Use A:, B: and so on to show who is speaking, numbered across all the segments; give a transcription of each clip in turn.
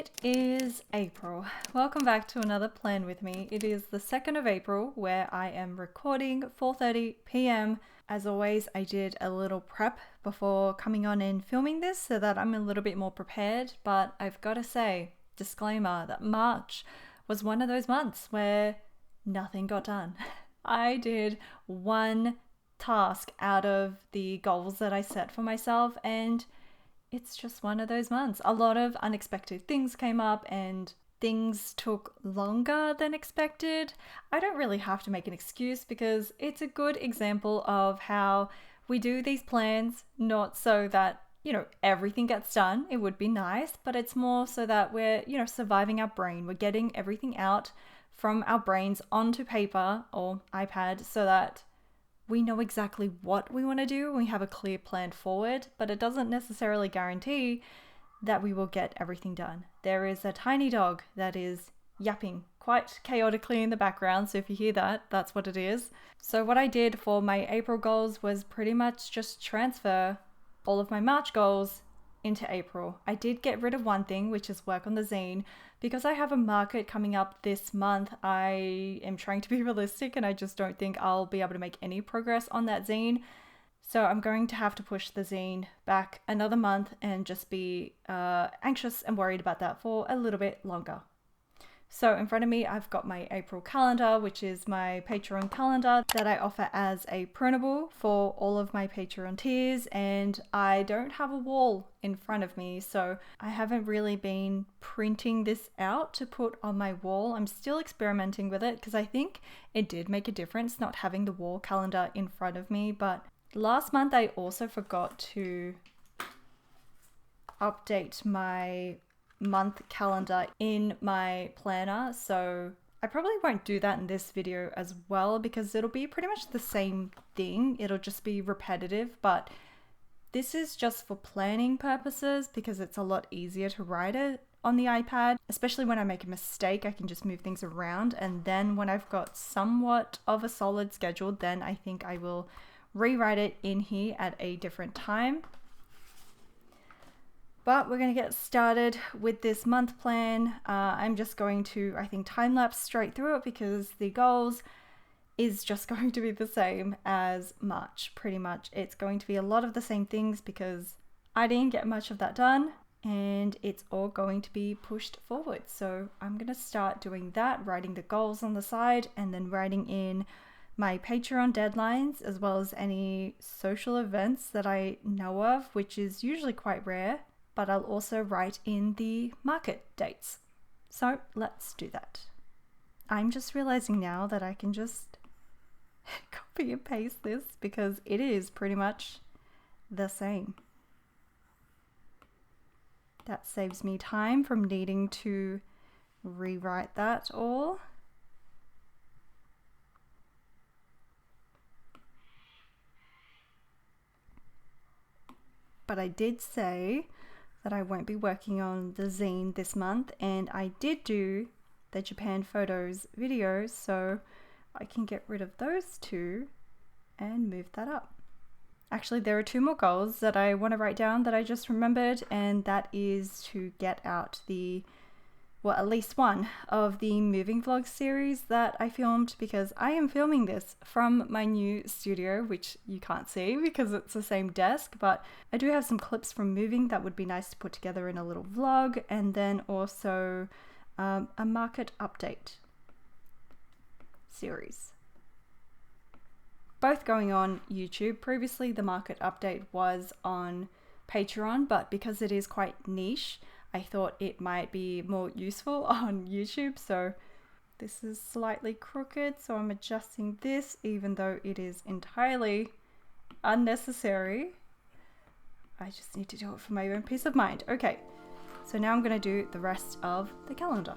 A: It is April. Welcome back to another plan with me. It is the 2nd of April where I am recording 4:30 p.m. As always, I did a little prep before coming on and filming this so that I'm a little bit more prepared, but I've got to say, disclaimer, that March was one of those months where nothing got done. I did one task out of the goals that I set for myself, and it's just one of those months. A lot of unexpected things came up and things took longer than expected. I don't really have to make an excuse because it's a good example of how we do these plans, not so that, everything gets done. It would be nice, but it's more so that we're, surviving our brain. We're getting everything out from our brains onto paper or iPad so that we know exactly what we want to do and we have a clear plan forward, but it doesn't necessarily guarantee that we will get everything done. There is a tiny dog that is yapping quite chaotically in the background, so if you hear that, that's what it is. So what I did for my April goals was pretty much just transfer all of my March goals into April. I did get rid of one thing, which is work on the zine. Because I have a market coming up this month, I am trying to be realistic and I just don't think I'll be able to make any progress on that zine. So I'm going to have to push the zine back another month and just be anxious and worried about that for a little bit longer. So in front of me, I've got my April calendar, which is my Patreon calendar that I offer as a printable for all of my Patreon tiers. And I don't have a wall in front of me, so I haven't really been printing this out to put on my wall. I'm still experimenting with it because I think it did make a difference not having the wall calendar in front of me. But last month, I also forgot to update my month calendar in my planner, so I probably won't do that in this video as well because it'll be pretty much the same thing. It'll just be repetitive, but this is just for planning purposes because it's a lot easier to write it on the iPad, especially when I make a mistake. I can just move things around, and then when I've got somewhat of a solid schedule, then I think I will rewrite it in here at a different time. But we're going to get started with this month plan. I'm just going to, I think, time-lapse straight through it because the goals is just going to be the same as March, pretty much. It's going to be a lot of the same things because I didn't get much of that done and it's all going to be pushed forward. So I'm going to start doing that, writing the goals on the side and then writing in my Patreon deadlines as well as any social events that I know of, which is usually quite rare. But I'll also write in the market dates. So let's do that. I'm just realizing now that I can just copy and paste this because it is pretty much the same. That saves me time from needing to rewrite that all. But I did say that I won't be working on the zine this month, and I did do the Japan photos videos, so I can get rid of those two and move that up. Actually, there are two more goals that I want to write down that I just remembered, and that is to get out at least one of the moving vlog series that I filmed, because I am filming this from my new studio, which you can't see because it's the same desk, but I do have some clips from moving that would be nice to put together in a little vlog, and then also a market update series. Both going on YouTube. Previously, the market update was on Patreon, but because it is quite niche, I thought it might be more useful on YouTube. So this is slightly crooked, so I'm adjusting this even though it is entirely unnecessary. I just need to do it for my own peace of mind. Okay, so now I'm going to do the rest of the calendar.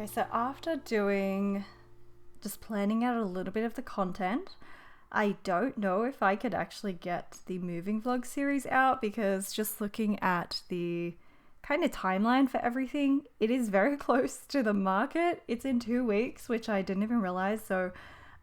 A: Okay, so after doing just planning out a little bit of the content, I don't know if I could actually get the moving vlog series out, because just looking at the kind of timeline for everything, it is very close to the market. It's in 2 weeks, which I didn't even realize. So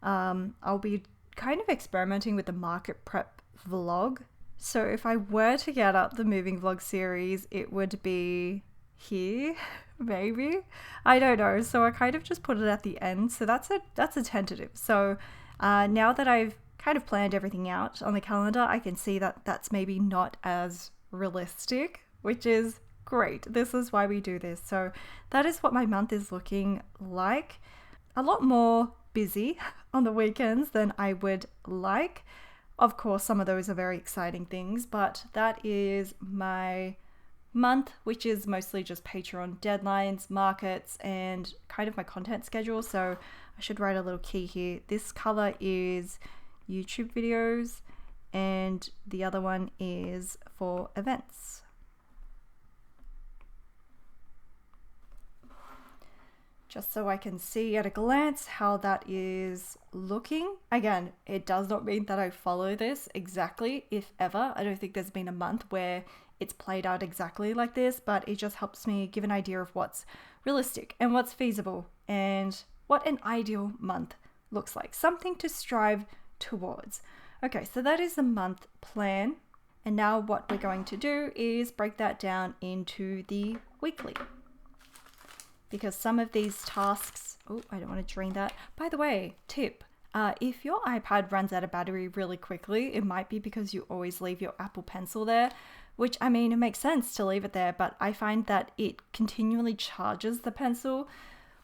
A: I'll be kind of experimenting with the market prep vlog. So if I were to get up the moving vlog series, it would be here, maybe. I don't know. So I kind of just put it at the end. So that's a tentative. So now that I've kind of planned everything out on the calendar, I can see that that's maybe not as realistic, which is great. This is why we do this. So that is what my month is looking like. A lot more busy on the weekends than I would like. Of course, some of those are very exciting things, but that is my month, which is mostly just Patreon deadlines, markets, and kind of my content schedule. So I should write a little key here. This color is YouTube videos, and the other one is for events. Just so I can see at a glance how that is looking. Again, it does not mean that I follow this exactly, if ever. I don't think there's been a month where it's played out exactly like this, but it just helps me give an idea of what's realistic and what's feasible and what an ideal month looks like. Something to strive towards. Okay, so that is the month plan. And now what we're going to do is break that down into the weekly. Because some of these tasks, oh, I don't want to drain that. By the way, tip, if your iPad runs out of battery really quickly, it might be because you always leave your Apple Pencil there, which, I mean, it makes sense to leave it there, but I find that it continually charges the pencil,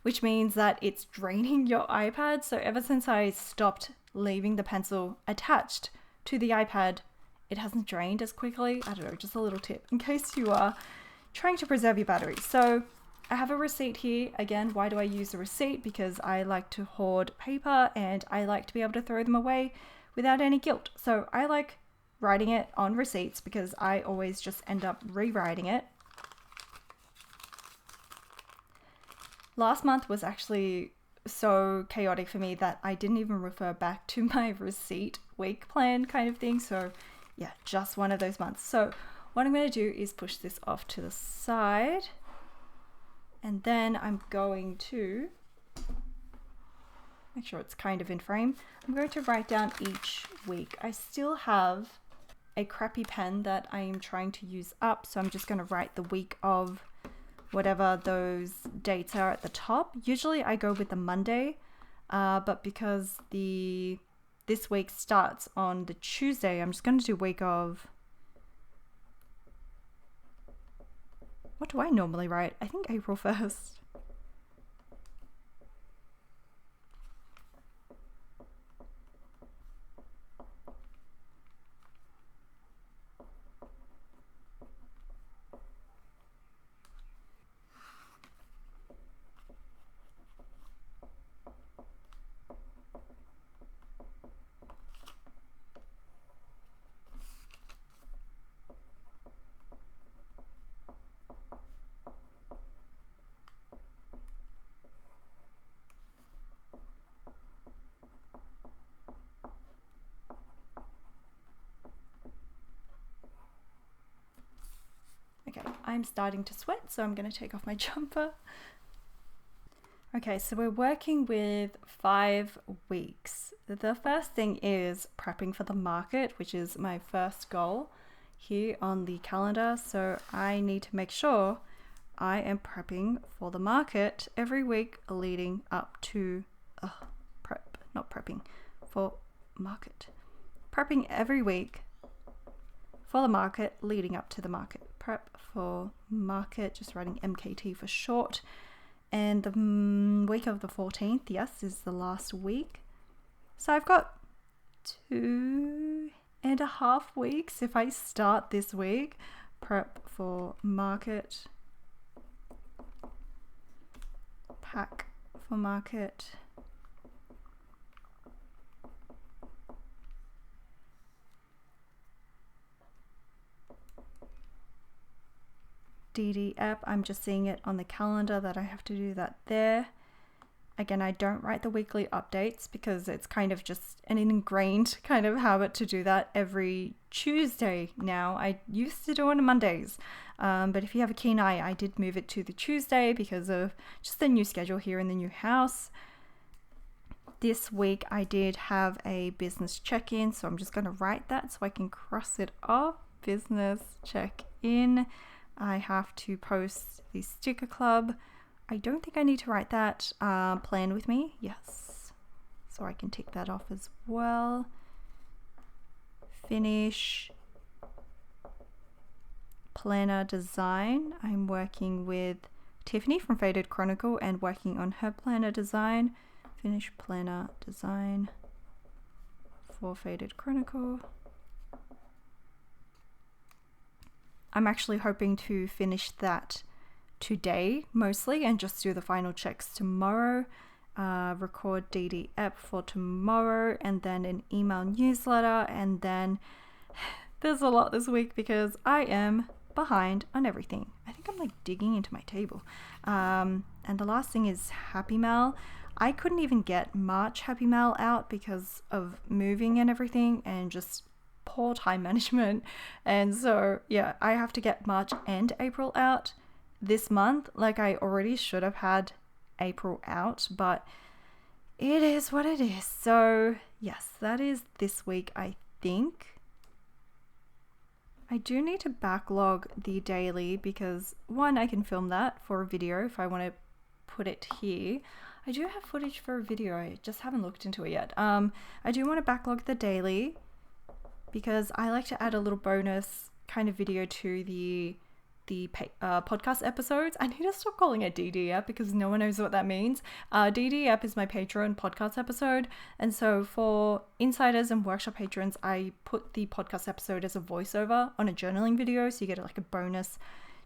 A: which means that it's draining your iPad. So ever since I stopped leaving the pencil attached to the iPad, it hasn't drained as quickly. I don't know, just a little tip in case you are trying to preserve your battery. So I have a receipt here. Again, why do I use a receipt? Because I like to hoard paper and I like to be able to throw them away without any guilt. So I like writing it on receipts because I always just end up rewriting it. Last month was actually so chaotic for me that I didn't even refer back to my receipt week plan kind of thing. So yeah, just one of those months. So what I'm going to do is push this off to the side. And then I'm going to make sure it's kind of in frame. I'm going to write down each week. I still have a crappy pen that I am trying to use up. So I'm just going to write the week of whatever those dates are at the top. Usually I go with the Monday, but because this week starts on the Tuesday, I'm just going to do week of... What do I normally write? I think April 1st. Okay, I'm starting to sweat, so I'm going to take off my jumper. Okay, so we're working with 5 weeks. The first thing is prepping for the market, which is my first goal here on the calendar. So I need to make sure I am prepping for the market every week leading up to for market. Prepping every week for the market leading up to the market. Prep for market, just writing MKT for short. And the week of the 14th, yes, is the last week. So I've got 2.5 weeks if I start this week. Prep for market. Pack for market. DD app. I'm just seeing it on the calendar that I have to do that there. Again, I don't write the weekly updates because it's kind of just an ingrained kind of habit to do that every Tuesday now. I used to do it on Mondays, but if you have a keen eye, I did move it to the Tuesday because of just the new schedule here in the new house. This week I did have a business check-in, so I'm just going to write that so I can cross it off. Business check-in. I have to post the sticker club. I don't think I need to write that. Plan with me, yes. So I can tick that off as well. Finish. Planner design. I'm working with Tiffany from Faded Chronicle and working on her planner design. Finish planner design for Faded Chronicle. I'm actually hoping to finish that today mostly and just do the final checks tomorrow. Record DD app for tomorrow and then an email newsletter, and then there's a lot this week because I am behind on everything. I think I'm like digging into my table. And the last thing is Happy Mail. I couldn't even get March Happy Mail out because of moving and everything and just poor time management. And so yeah, I have to get March and April out this month. Like I already should have had April out, but it is what it is. So yes, that is this week. I think I do need to backlog the daily because one, I can film that for a video if I want to put it here. I do have footage for a video, I just haven't looked into it yet. I do want to backlog the daily because I like to add a little bonus kind of video to the podcast episodes. I need to stop calling it DD app because no one knows what that means. DD app is my Patreon podcast episode, and so for insiders and workshop patrons, I put the podcast episode as a voiceover on a journaling video, so you get like a bonus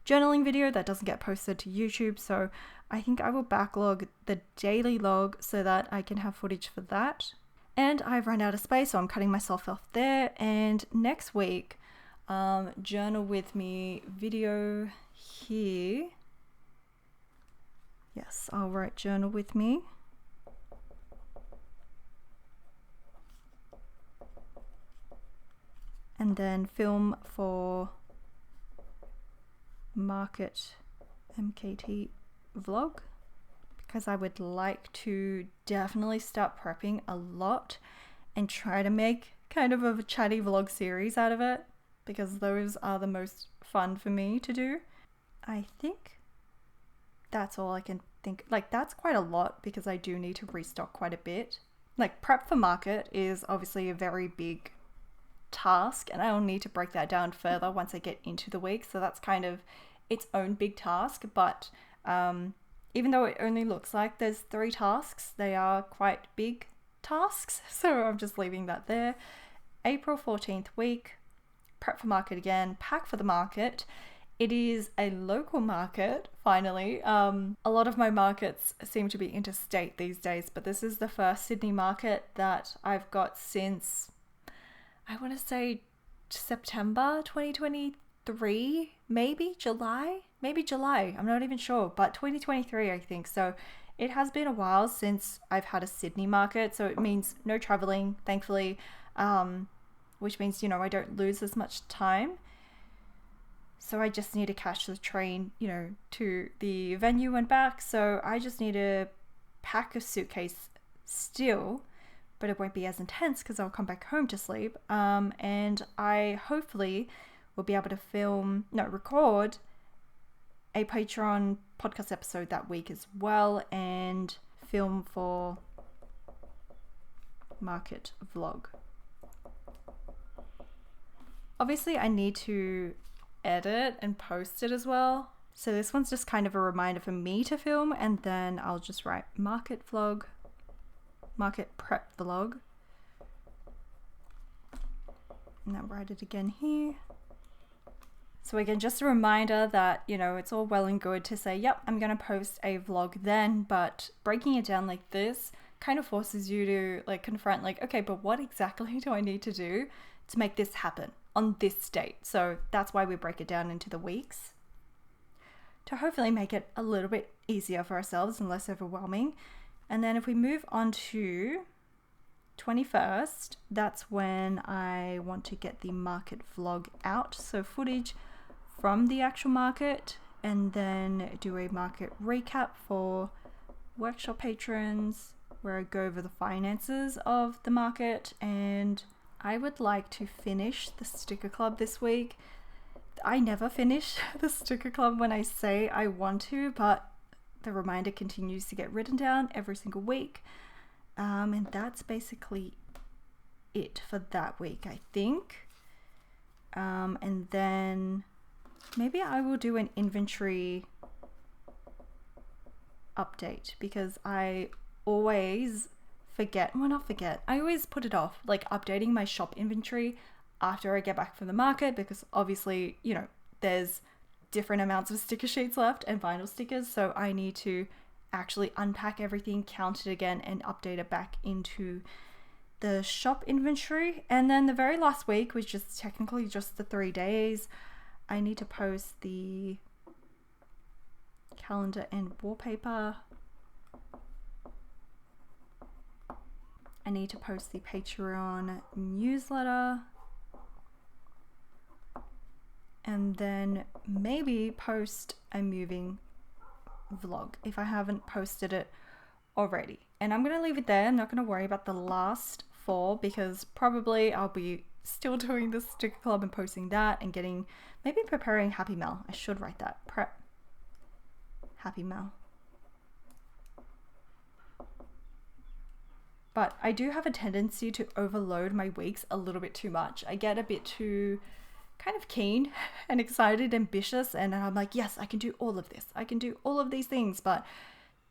A: journaling video that doesn't get posted to YouTube. So I think I will backlog the daily log so that I can have footage for that. And I've run out of space, so I'm cutting myself off there. And next week, journal with me video here. Yes, I'll write journal with me. And then film for Market MKT vlog, because I would like to definitely start prepping a lot and try to make kind of a chatty vlog series out of it, because those are the most fun for me to do. I think that's all I can think. Like, that's quite a lot because I do need to restock quite a bit. Like, prep for market is obviously a very big task, and I'll need to break that down further once I get into the week. So that's kind of its own big task, but even though it only looks like there's 3 tasks, they are quite big tasks, so I'm just leaving that there. April 14th week, prep for market again, pack for the market. It is a local market, finally. A lot of my markets seem to be interstate these days, but this is the first Sydney market that I've got since, I want to say September 2023, maybe July, I'm not even sure, but 2023 I think. So it has been a while since I've had a Sydney market, so it means no traveling, thankfully, which means, you know, I don't lose as much time. So I just need to catch the train, you know, to the venue and back. So I just need to pack a suitcase still, but it won't be as intense because I'll come back home to sleep. And I hopefully will be able to record a Patreon podcast episode that week as well, and film for market vlog. Obviously, I need to edit and post it as well. So this one's just kind of a reminder for me to film, and then I'll just write market vlog, market prep vlog. And then write it again here. So again, just a reminder that, you know, it's all well and good to say, yep, I'm going to post a vlog then, but breaking it down like this kind of forces you to like confront like, okay, but what exactly do I need to do to make this happen on this date? So that's why we break it down into the weeks. to hopefully make it a little bit easier for ourselves and less overwhelming. And then if we move on to 21st, that's when I want to get the market vlog out. So footage from the actual market, and then do a market recap for workshop patrons where I go over the finances of the market. And I would like to finish the sticker club this week. I never finish the sticker club when I say I want to, but the reminder continues to get written down every single week. And that's basically it for that week, I think. And then maybe I will do an inventory update, because I always I always put it off, like updating my shop inventory after I get back from the market, because obviously, you know, there's different amounts of sticker sheets left and vinyl stickers, so I need to actually unpack everything, count it again, and update it back into the shop inventory. And then the very last week, which is technically just the 3 days, I need to post the calendar and wallpaper. I need to post the Patreon newsletter, and then maybe post a moving vlog if I haven't posted it already. And I'm going to leave it there. I'm not going to worry about the last 4, because probably I'll be still doing the sticker club and posting that, and maybe preparing Happy Mail. I should write that. Prep Happy Mail. But I do have a tendency to overload my weeks a little bit too much. I get a bit too kind of keen and excited, ambitious, and I'm like, yes, I can do all of this. I can do all of these things. But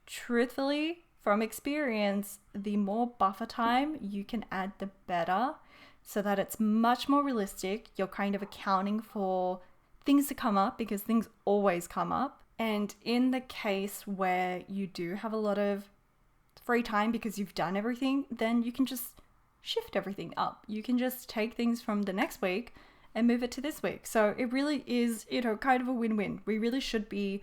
A: truthfully, from experience, the more buffer time you can add, the better, so that it's much more realistic. You're kind of accounting for things to come up, because things always come up. And in the case where you do have a lot of free time because you've done everything, then you can just shift everything up. You can just take things from the next week and move it to this week. So it really is, you know, kind of a win-win. We really should be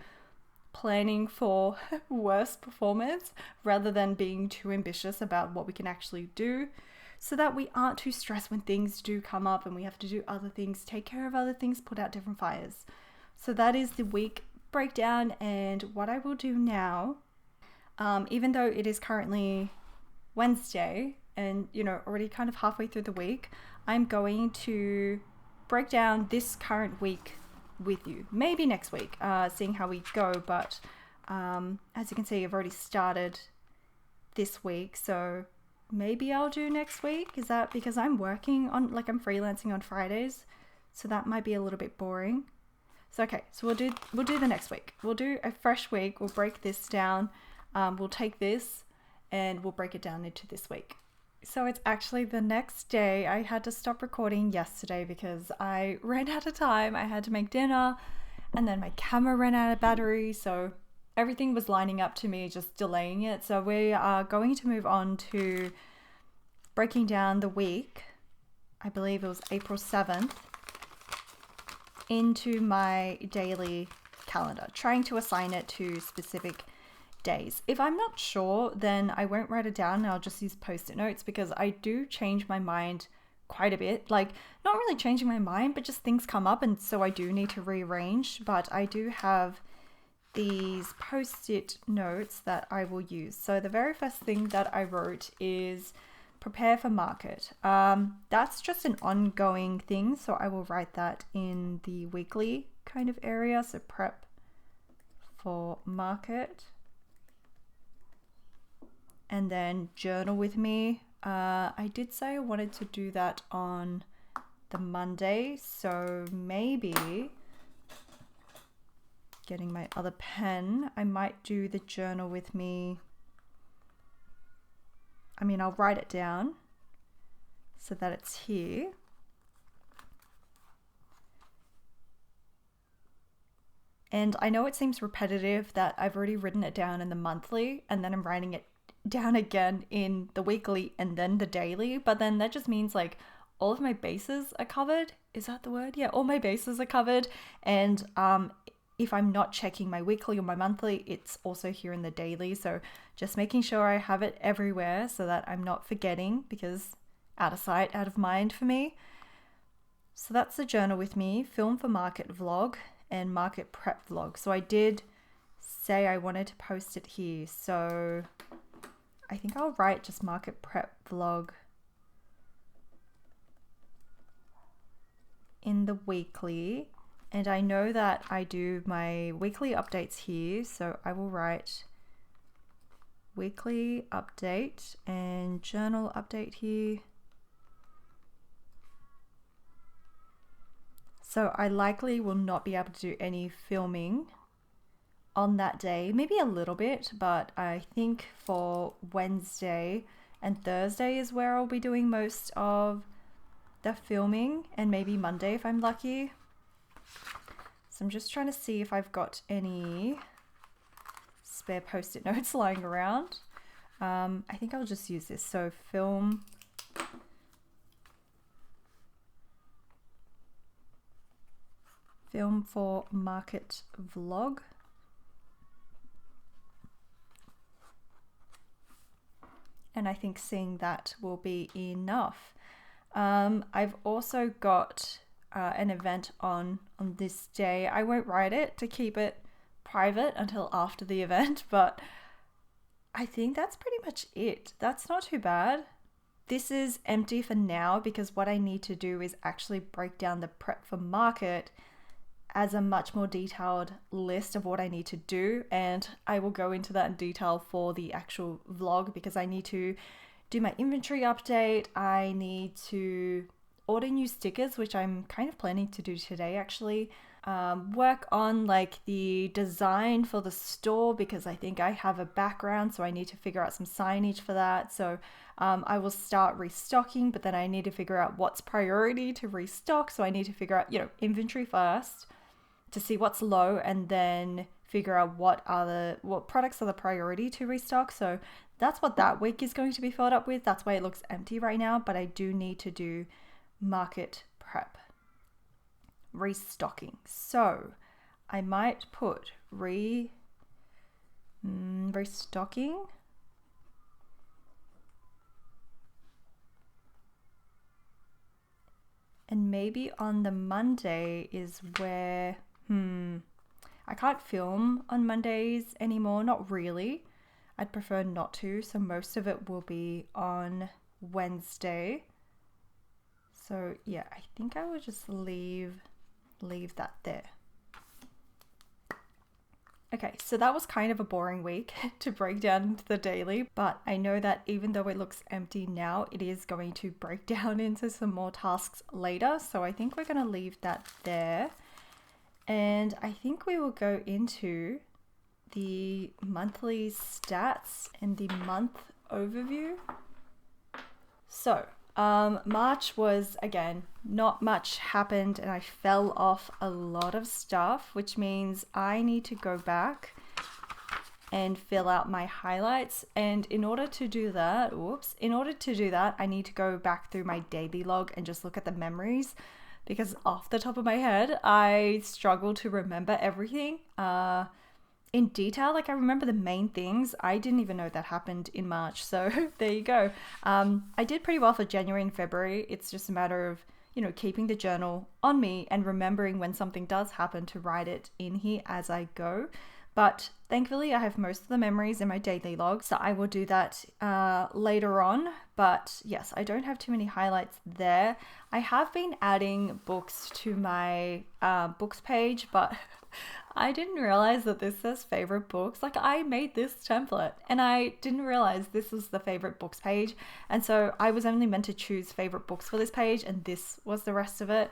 A: planning for worse performance rather than being too ambitious about what we can actually do, so that we aren't too stressed when things do come up and we have to do other things, take care of other things, put out different fires. So that is the week breakdown. And what I will do now, even though it is currently Wednesday and, you know, already kind of halfway through the week, I'm going to break down this current week with you. Maybe next week, seeing how we go. But as you can see, I've already started this week, so maybe I'll do next week. Is that because I'm working on, like, I'm freelancing on Fridays, so that might be a little bit boring. So okay, so we'll do the next week. We'll do a fresh week. We'll break this down. We'll take this and we'll break it down into this week. So it's actually the next day. I had to stop recording yesterday because I ran out of time. I had to make dinner, and then my camera ran out of battery. So everything was lining up to me just delaying it. So we are going to move on to breaking down the week. I believe it was April 7th, into my daily calendar, trying to assign it to specific days. If I'm not sure, then I won't write it down and I'll just use post-it notes, because I do change my mind quite a bit. Like, not really changing my mind, but just things come up, and so I do need to rearrange. But I do have these post-it notes that I will use. So the very first thing that I wrote is prepare for market. That's just an ongoing thing, so I will write that in the weekly kind of area. So prep for market. And then journal with me. I did say I wanted to do that on the Monday, so maybe getting my other pen, I might do the journal with me. I mean, I'll write it down so that it's here. And I know it seems repetitive that I've already written it down in the monthly and then I'm writing it down again in the weekly and then the daily, but then that just means like all of my bases are covered. Is that the word? Yeah, all my bases are covered. And if I'm not checking my weekly or my monthly, it's also here in the daily. So just making sure I have it everywhere so that I'm not forgetting, because out of sight, out of mind for me. So that's the journal with me, film for market vlog and market prep vlog. So I did say I wanted to post it here. So I think I'll write just market prep vlog in the weekly. And I know that I do my weekly updates here, so I will write weekly update and journal update here. So I likely will not be able to do any filming on that day, maybe a little bit, but I think for Wednesday and Thursday is where I'll be doing most of the filming, and maybe Monday if I'm lucky. So I'm just trying to see if I've got any spare post-it notes lying around. I think I'll just use this. So film for market vlog. And I think seeing that will be enough. I've also got an event on this day. I won't write it to keep it private until after the event, but I think that's pretty much it. That's not too bad. This is empty for now because what I need to do is actually break down the prep for market as a much more detailed list of what I need to do, and I will go into that in detail for the actual vlog because I need to do my inventory update. I need to order new stickers, which I'm kind of planning to do today actually. Work on like the design for the store because I think I have a background, so I need to figure out some signage for that. So I will start restocking, but then I need to figure out what's priority to restock. So I need to figure out, inventory first to see what's low, and then figure out what products are the priority to restock. So that's what that week is going to be filled up with. That's why it looks empty right now, but I do need to do market prep, restocking. So I might put restocking, and maybe on the Monday is where I can't film on Mondays anymore, not really. I'd prefer not to, so most of it will be on Wednesday. So yeah, I think I would just leave that there. Okay, so that was kind of a boring week to break down into the daily, but I know that even though it looks empty now, it is going to break down into some more tasks later. So I think we're going to leave that there. And I think we will go into the monthly stats and the month overview. So March was, again, not much happened, and I fell off a lot of stuff, which means I need to go back and fill out my highlights. And in order to do that, I need to go back through my daily log and just look at the memories, because off the top of my head, I struggle to remember everything in detail. Like I remember the main things. I didn't even know that happened in March. So there you go. I did pretty well for January and February. It's just a matter of, keeping the journal on me and remembering when something does happen to write it in here as I go. But thankfully, I have most of the memories in my daily log, so I will do that later on. But yes, I don't have too many highlights there. I have been adding books to my books page, but I didn't realize that this says favorite books. Like I made this template and I didn't realize this was the favorite books page. And so I was only meant to choose favorite books for this page, and this was the rest of it.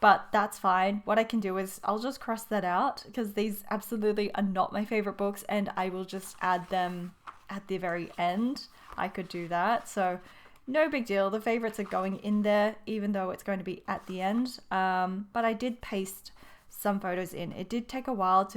A: But that's fine. What I can do is I'll just cross that out because these absolutely are not my favorite books, and I will just add them at the very end. I could do that. So no big deal. The favorites are going in there, even though it's going to be at the end. But I did paste some photos in. It did take a while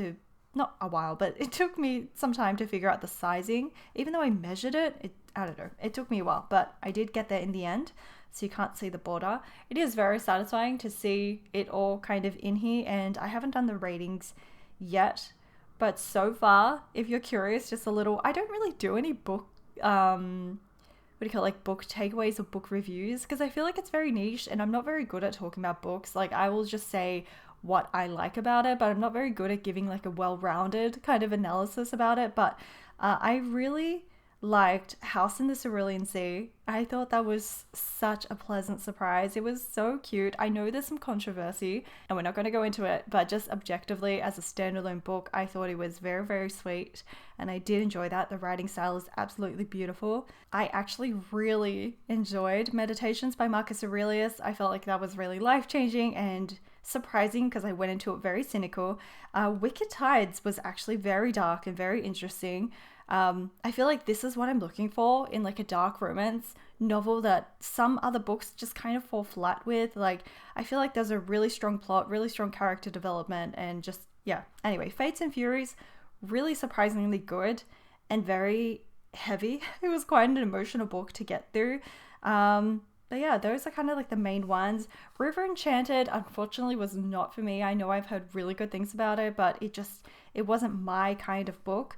A: not a while, but it took me some time to figure out the sizing. Even though I measured it, I don't know, it took me a while, but I did get there in the end. So you can't see the border. It is very satisfying to see it all kind of in here, and I haven't done the ratings yet. But so far, if you're curious, just a little, I don't really do any book, what do you call it, like book takeaways or book reviews, because I feel like it's very niche and I'm not very good at talking about books. Like I will just say what I like about it, but I'm not very good at giving like a well-rounded kind of analysis about it. But I really liked House in the Cerulean Sea. I thought that was such a pleasant surprise. It was so cute. I know there's some controversy and we're not going to go into it, but just objectively as a standalone book, I thought it was very, very sweet and I did enjoy that. The writing style is absolutely beautiful. I actually really enjoyed Meditations by Marcus Aurelius. I felt like that was really life-changing and surprising because I went into it very cynical. Wicked Tides was actually very dark and very interesting. I feel like this is what I'm looking for in like a dark romance novel that some other books just kind of fall flat with. Like, I feel like there's a really strong plot, really strong character development, and just, yeah. Anyway, Fates and Furies, really surprisingly good and very heavy. It was quite an emotional book to get through. But yeah, those are kind of like the main ones. River Enchanted, unfortunately, was not for me. I know I've heard really good things about it, but it wasn't my kind of book.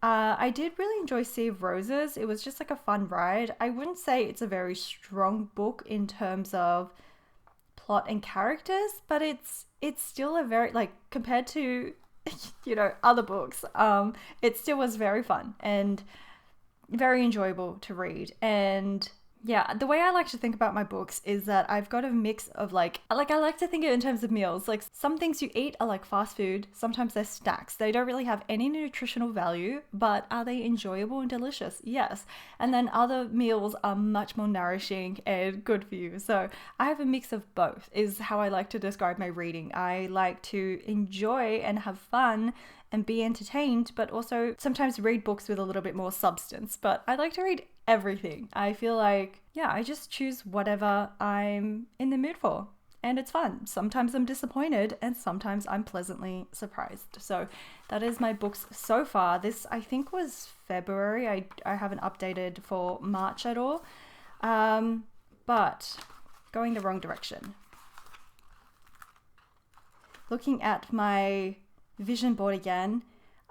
A: I did really enjoy Sea of Roses. It was just like a fun ride. I wouldn't say it's a very strong book in terms of plot and characters, but it's still a very, like, compared to other books, it still was very fun and very enjoyable to read. And yeah, the way I like to think about my books is that I've got a mix of I like to think of it in terms of meals. Like some things you eat are like fast food, sometimes they're snacks. They don't really have any nutritional value, but are they enjoyable and delicious? Yes. And then other meals are much more nourishing and good for you. So I have a mix of both is how I like to describe my reading. I like to enjoy and have fun and be entertained, but also sometimes read books with a little bit more substance. But I like to read everything. I feel like, yeah, I just choose whatever I'm in the mood for. And it's fun. Sometimes I'm disappointed and sometimes I'm pleasantly surprised. So that is my books so far. This, I think, was February. I haven't updated for March at all. But going the wrong direction. Looking at my vision board again,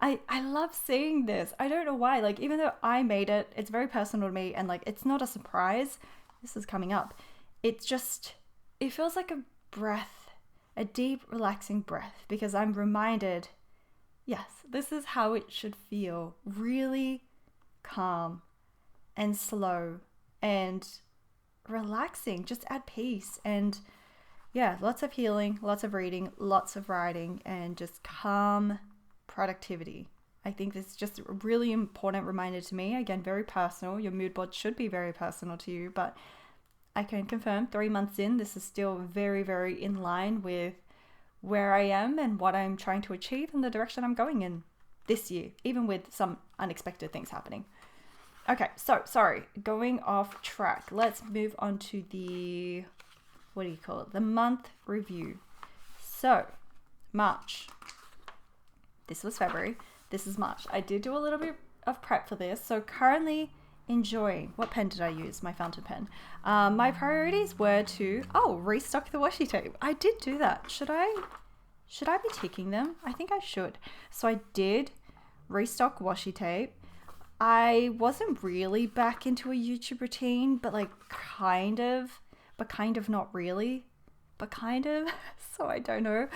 A: I love seeing this. I don't know why. Like, even though I made it, it's very personal to me and like it's not a surprise. This is coming up. It's just, it feels like a breath, a deep, relaxing breath, because I'm reminded, yes, this is how it should feel. Really calm and slow and relaxing, just at peace. And yeah, lots of healing, lots of reading, lots of writing, and just calm productivity. I think this is just a really important reminder to me. Again, very personal. Your mood board should be very personal to you, but I can confirm 3 months in, this is still very, very in line with where I am and what I'm trying to achieve and the direction I'm going in this year, even with some unexpected things happening. Okay, so sorry, going off track. Let's move on to the, what do you call it? The month review. So, March. This was February. This is March. I did do a little bit of prep for this. So currently enjoying, what pen did I use? My fountain pen. My priorities were to, restock the washi tape. I did do that. Should I be ticking them? I think I should. So I did restock washi tape. I wasn't really back into a YouTube routine, but like kind of not really, but kind of. So I don't know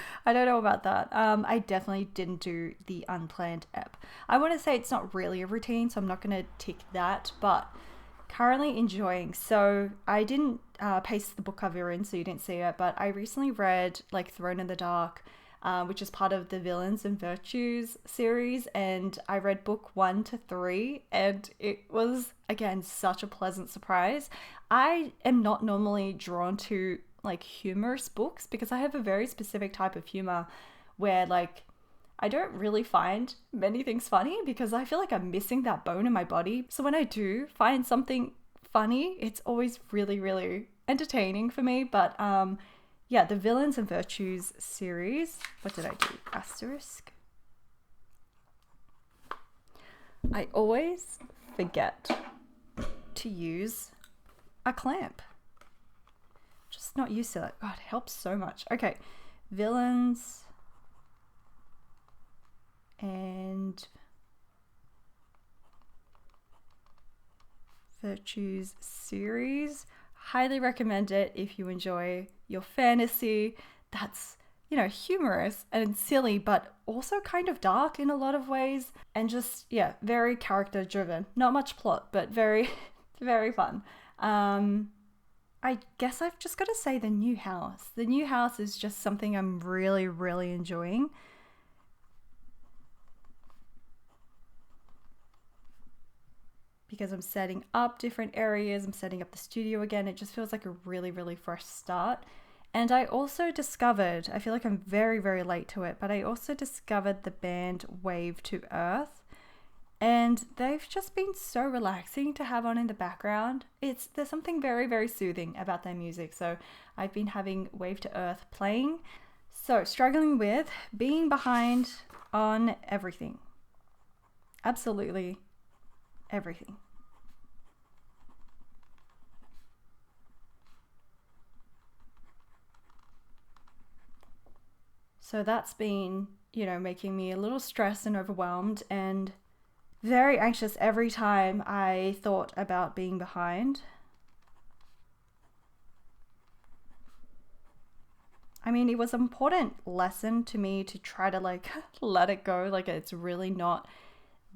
A: about that. I definitely didn't do the unplanned ep. I want to say it's not really a routine, so I'm not going to tick that, but currently enjoying. So I didn't paste the book cover in, so you didn't see it, but I recently read like Throne in the Dark, which is part of the Villains and Virtues series, and I read book 1 to 3, and it was, again, such a pleasant surprise. I am not normally drawn to like humorous books because I have a very specific type of humor where like I don't really find many things funny because I feel like I'm missing that bone in my body. So when I do find something funny, it's always really, really entertaining for me. But yeah, the Villains and Virtues series. What did I do? Asterisk. I always forget to use a clamp. Just not used to that. God, it helps so much. Okay, Villains and Virtues series. Highly recommend it if you enjoy your fantasy that's, you know, humorous and silly, but also kind of dark in a lot of ways. And just, yeah, very character driven. Not much plot, but very, very fun. I guess I've just got to say the new house. The new house is just something I'm really, really enjoying. Because I'm setting up different areas, I'm setting up the studio again. It just feels like a really, really fresh start. And I also discovered, I feel like I'm very, very late to it, but I also discovered the band Wave to Earth. And they've just been so relaxing to have on in the background. There's something very, very soothing about their music. So I've been having Wave to Earth playing. So struggling with being behind on everything. Absolutely everything. So that's been, you know, making me a little stressed and overwhelmed and very anxious every time I thought about being behind. I mean, it was an important lesson to me to try to like let it go. Like, it's really not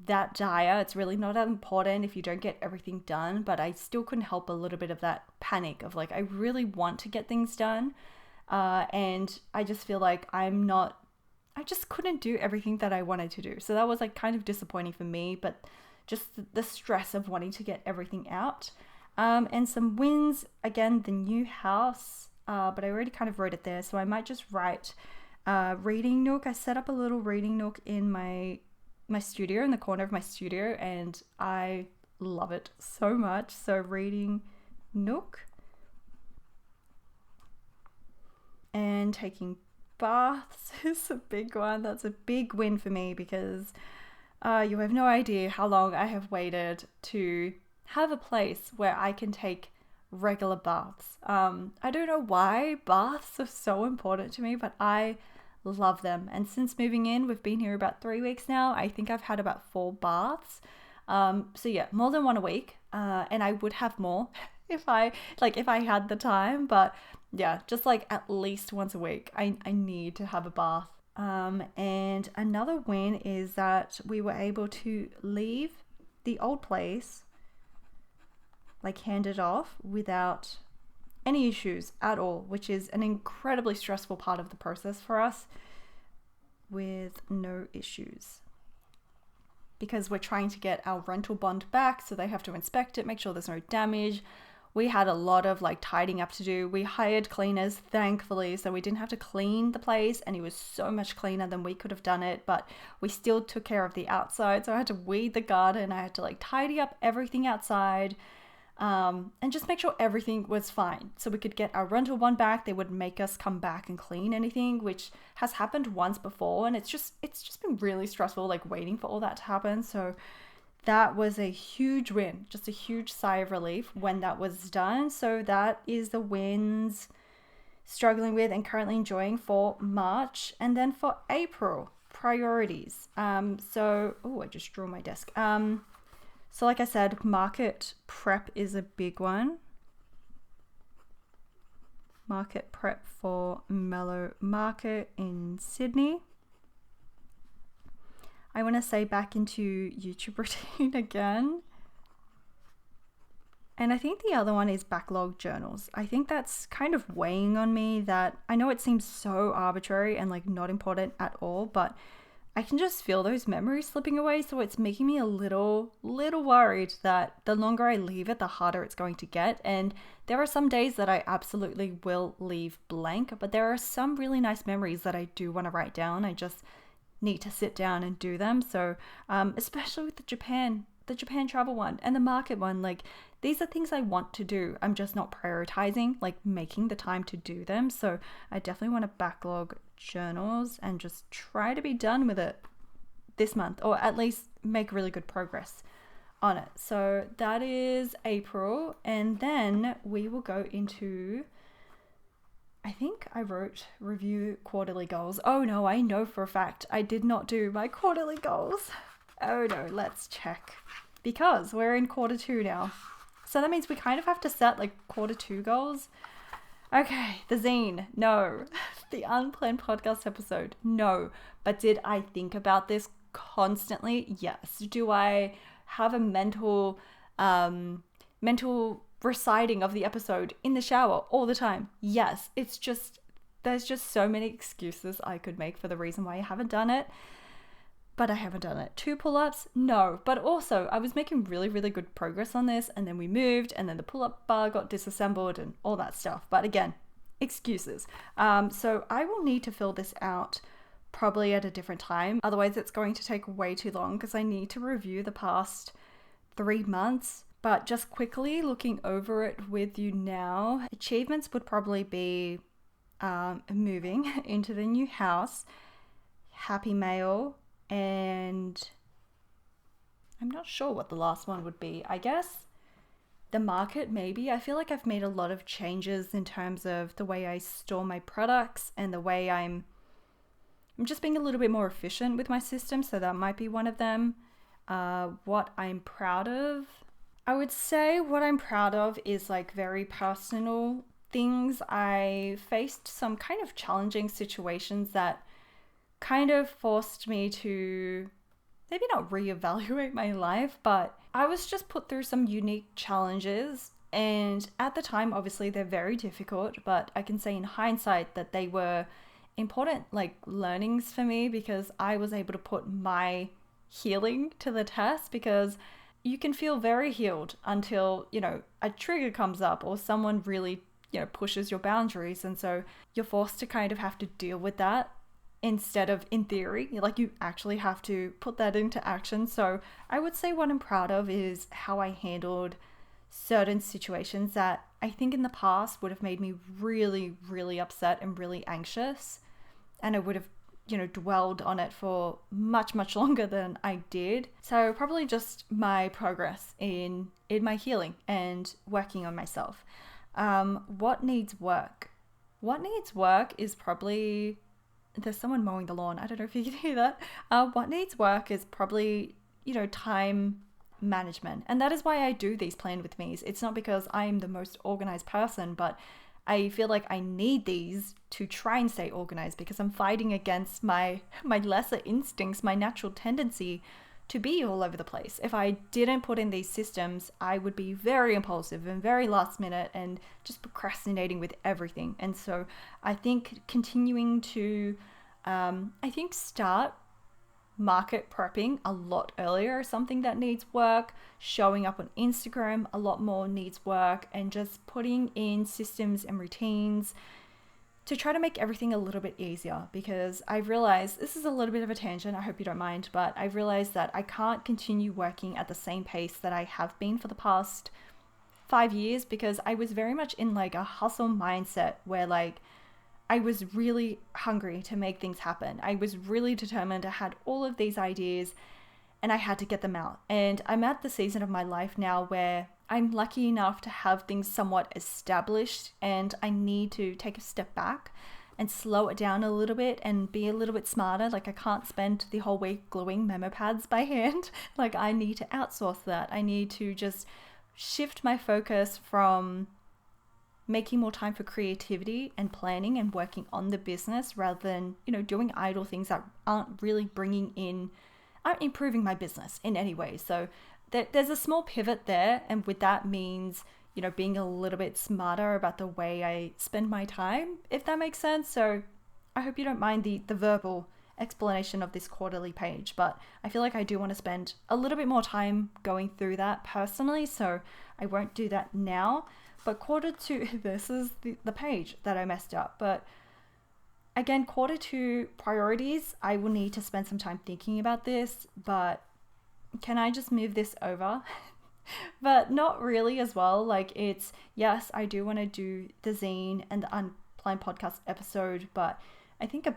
A: that dire. It's really not that important if you don't get everything done. But I still couldn't help a little bit of that panic of like, I really want to get things done. And I just feel like I just couldn't do everything that I wanted to do. So that was like kind of disappointing for me, but just the stress of wanting to get everything out. And some wins, again, the new house, but I already kind of wrote it there. So I might just write reading nook. I set up a little reading nook in my studio, in the corner of my studio, and I love it so much. So reading nook. And taking baths is a big one. That's a big win for me because you have no idea how long I have waited to have a place where I can take regular baths. I don't know why baths are so important to me, but I love them. And since moving in, we've been here about 3 weeks now. I think I've had about 4 baths. So yeah, more than one a week. And I would have more if I had the time, but yeah, just like at least once a week, I need to have a bath. And another win is that we were able to leave the old place, like hand it off without any issues at all, which is an incredibly stressful part of the process for us, with no issues. Because we're trying to get our rental bond back, so they have to inspect it, make sure there's no damage. We had a lot of like tidying up to do. We hired cleaners, thankfully, so we didn't have to clean the place, and it was so much cleaner than we could have done it, but we still took care of the outside. So I had to weed the garden, I had to like tidy up everything outside, and just make sure everything was fine so we could get our rental bond back. They would make us come back and clean anything, which has happened once before, and it's just been really stressful, like waiting for all that to happen. So that was a huge win, just a huge sigh of relief when that was done. So that is the wins struggling with and currently enjoying for March. And then for April, priorities. I just drew my desk. So like I said, market prep is a big one. Market prep for Mellow Market in Sydney. I want to say back into YouTube routine again. And I think the other one is backlog journals. I think that's kind of weighing on me, that I know it seems so arbitrary and like not important at all, but I can just feel those memories slipping away. So it's making me a little worried that the longer I leave it, the harder it's going to get. And there are some days that I absolutely will leave blank, but there are some really nice memories that I do want to write down. I just need to sit down and do them. So especially with the Japan travel one and the market one, like these are things I want to do. I'm just not prioritizing, like making the time to do them. So I definitely want to backlog journals and just try to be done with it this month, or at least make really good progress on it. So that is April, and then we will go into, I I think I wrote review quarterly goals. Oh no, I know for a fact I did not do my quarterly goals. Oh no, let's check. Because we're in quarter 2 now. So that means we kind of have to set like quarter 2 goals. Okay, the zine, no. The unplanned podcast episode, no. But did I think about this constantly? Yes. Do I have a mental reciting of the episode in the shower all the time? Yes. It's just, there's just so many excuses I could make for the reason why I haven't done it. But I haven't done it. 2 pull-ups? No. But also, I was making really, really good progress on this, and then we moved, and then the pull-up bar got disassembled and all that stuff. But again, excuses. So I will need to fill this out probably at a different time. Otherwise, it's going to take way too long because I need to review the past 3 months. But just quickly looking over it with you now, achievements would probably be moving into the new house, happy mail, and I'm not sure what the last one would be. I guess the market, maybe. I feel like I've made a lot of changes in terms of the way I store my products and the way I'm just being a little bit more efficient with my system. So that might be one of them. What I'm proud of. I would say what I'm proud of is like very personal things. I faced some kind of challenging situations that kind of forced me to maybe not reevaluate my life, but I was just put through some unique challenges. And at the time, obviously, they're very difficult, but I can say in hindsight that they were important like learnings for me because I was able to put my healing to the test, because you can feel very healed until, a trigger comes up or someone really, pushes your boundaries. And so you're forced to kind of have to deal with that. Instead of in theory, like you actually have to put that into action. So I would say what I'm proud of is how I handled certain situations that I think in the past would have made me really, really upset and really anxious. And I would have, dwelled on it for much, much longer than I did. So probably just my progress in my healing and working on myself. What needs work? What needs work is probably... There's someone mowing the lawn. I don't know if you can hear that. What needs work is probably, time management. And that is why I do these plan with me's. It's not because I'm the most organized person, but I feel like I need these to try and stay organized because I'm fighting against my lesser instincts, my natural tendency to be all over the place. If I didn't put in these systems, I would be very impulsive and very last minute and just procrastinating with everything. And so I think continuing to, start market prepping a lot earlier is something that needs work. Showing up on Instagram a lot more needs work, and just putting in systems and routines to try to make everything a little bit easier, because I've realized, this is a little bit of a tangent, I hope you don't mind, but I've realized that I can't continue working at the same pace that I have been for the past 5 years, because I was very much in like a hustle mindset where like I was really hungry to make things happen. I was really determined. I had all of these ideas and I had to get them out. And I'm at the season of my life now where I'm lucky enough to have things somewhat established, and I need to take a step back and slow it down a little bit and be a little bit smarter. Like I can't spend the whole week gluing memo pads by hand. Like I need to outsource that. I need to just shift my focus from making more time for creativity and planning and working on the business rather than, doing idle things that aren't improving my business in any way. So there's a small pivot there, and with that means, being a little bit smarter about the way I spend my time, if that makes sense. So I hope you don't mind the verbal explanation of this quarterly page, but I feel like I do want to spend a little bit more time going through that personally, so I won't do that now. But quarter 2, this is the page that I messed up. But again, quarter 2 priorities, I will need to spend some time thinking about this, but can I just move this over? But not really as well. Like it's, yes, I do want to do the zine and the unplanned podcast episode, but I think a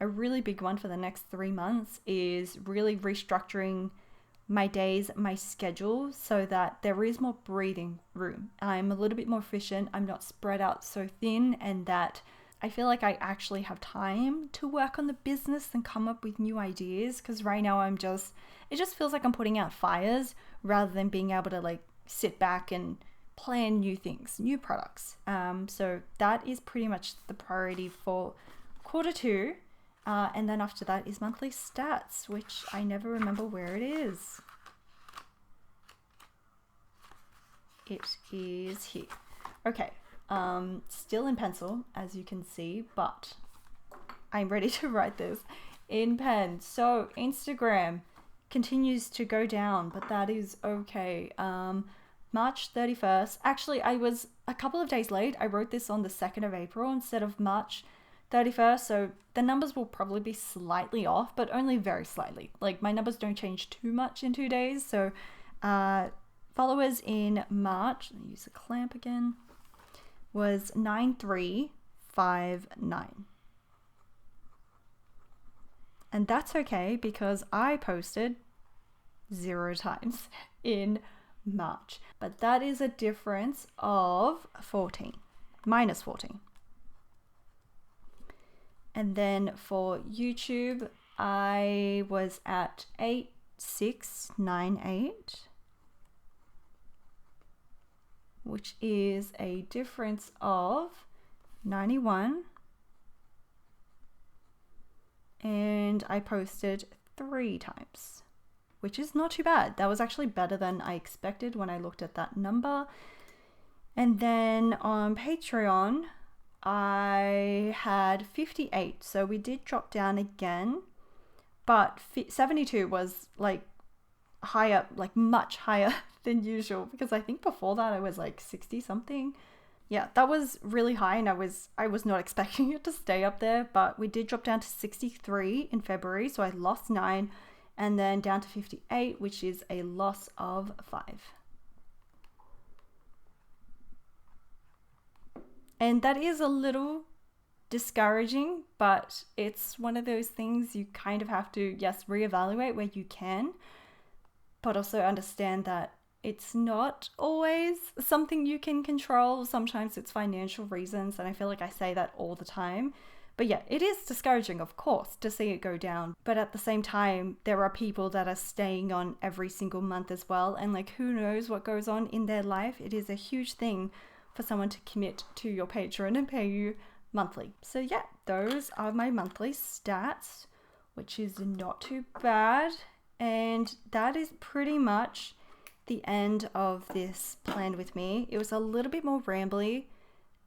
A: really big one for the next 3 months is really restructuring my days, my schedule, so that there is more breathing room. I'm a little bit more efficient. I'm not spread out so thin, and that I feel like I actually have time to work on the business and come up with new ideas. Because right now it just feels like I'm putting out fires rather than being able to like sit back and plan new things, new products. So that is pretty much the priority for quarter two. And then after that is monthly stats, which I never remember where it is. It is here. Okay, still in pencil, as you can see, but I'm ready to write this in pen. So Instagram continues to go down, but that is okay. March 31st. Actually, I was a couple of days late. I wrote this on the 2nd of April instead of March 31st. So the numbers will probably be slightly off, but only very slightly. Like my numbers don't change too much in 2 days. So followers in March, let me use the clamp again, was 9359. And that's okay because I posted 0 times in March. But that is a difference of 14, minus 14. And then for YouTube, I was at 8698, which is a difference of 91. And I posted 3 times, which is not too bad. That was actually better than I expected when I looked at that number. And then on Patreon, I had 58. So we did drop down again, but 72 was like higher, like much higher than usual, because I think before that I was like 60 something. Yeah, that was really high, and I was not expecting it to stay up there, but we did drop down to 63 in February, so I lost 9, and then down to 58, which is a loss of 5. And that is a little discouraging, but it's one of those things you kind of have to, yes, reevaluate where you can, but also understand that it's not always something you can control. Sometimes it's financial reasons, and I feel like I say that all the time. But yeah, it is discouraging, of course, to see it go down. But at the same time, there are people that are staying on every single month as well. And like, who knows what goes on in their life? It is a huge thing for someone to commit to your Patreon and pay you monthly. So yeah, those are my monthly stats, which is not too bad. And that is pretty much the end of this plan with me. It was a little bit more rambly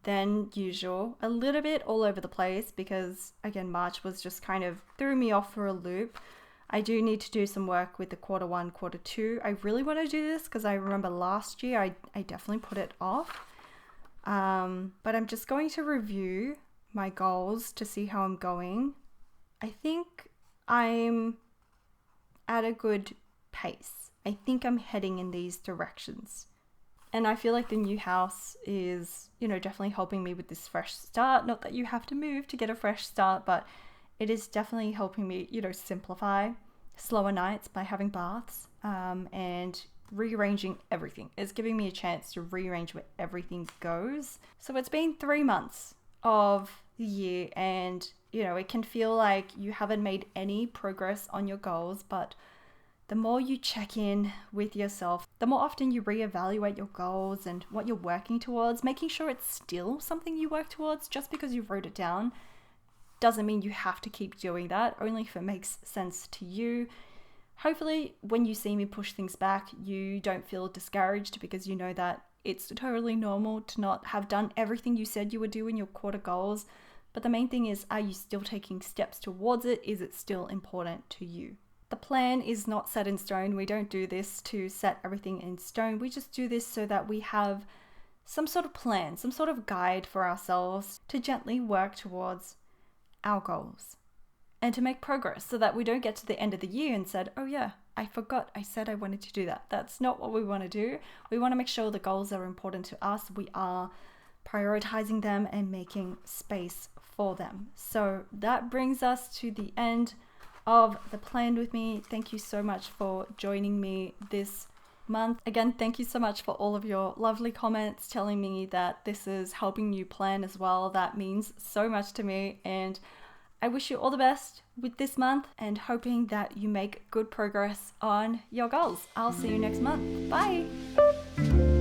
A: than usual, a little bit all over the place, because again, March was just kind of threw me off for a loop. I do need to do some work with the quarter 1, quarter 2. I really want to do this because I remember last year I definitely put it off. But I'm just going to review my goals to see how I'm going. I think I'm at a good pace. I think I'm heading in these directions. And I feel like the new house is, definitely helping me with this fresh start. Not that you have to move to get a fresh start, but it is definitely helping me, simplify slower nights by having baths, and rearranging everything. It's giving me a chance to rearrange where everything goes. So it's been 3 months of the year, and, it can feel like you haven't made any progress on your goals, but the more you check in with yourself, the more often you reevaluate your goals and what you're working towards, making sure it's still something you work towards. Just because you wrote it down doesn't mean you have to keep doing that, only if it makes sense to you. Hopefully, when you see me push things back, you don't feel discouraged, because you know that it's totally normal to not have done everything you said you would do in your quarter goals. But the main thing is, are you still taking steps towards it? Is it still important to you? The plan is not set in stone. We don't do this to set everything in stone. We just do this so that we have some sort of plan, some sort of guide for ourselves to gently work towards our goals and to make progress, so that we don't get to the end of the year and said, oh yeah, I forgot I said I wanted to do that. That's not what we want to do. We want to make sure the goals are important to us. We are prioritizing them and making space for them. So that brings us to the end of the Plan With Me. Thank you so much for joining me this month. Again, thank you so much for all of your lovely comments telling me that this is helping you plan as well. That means so much to me, and I wish you all the best with this month and hoping that you make good progress on your goals. I'll see you next month. Bye.